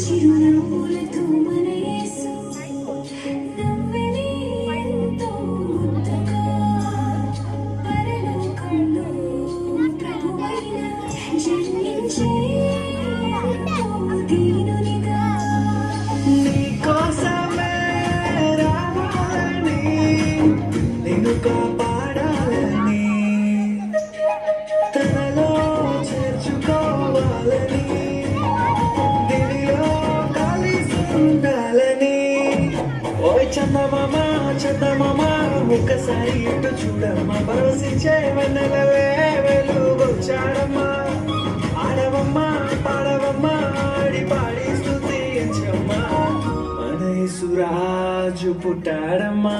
చిరునవ్వులతో మన యేసు నవ్వెనే ఎంతో ముద్దగా పరలోకంలో ప్రభువైన జన్మించే ఎంతో దీనునిగా నీకోసమే రావాలని నిన్ను కాపాడాలని తనలో చేర్చుకోవాలని దివిలో కలిసి ఉండాలని ఓయ్ చందమామ ఒక్కసారి ఇటు చూడమ్మా పరవశించే వెన్నెలవే వెలుగొచ్చాడమ్మా ఆడవమ్మా పాడవమ్మా ఆడి పాడి స్తుతించమ్మా మన యేసురాజు పుట్టాడమ్మా.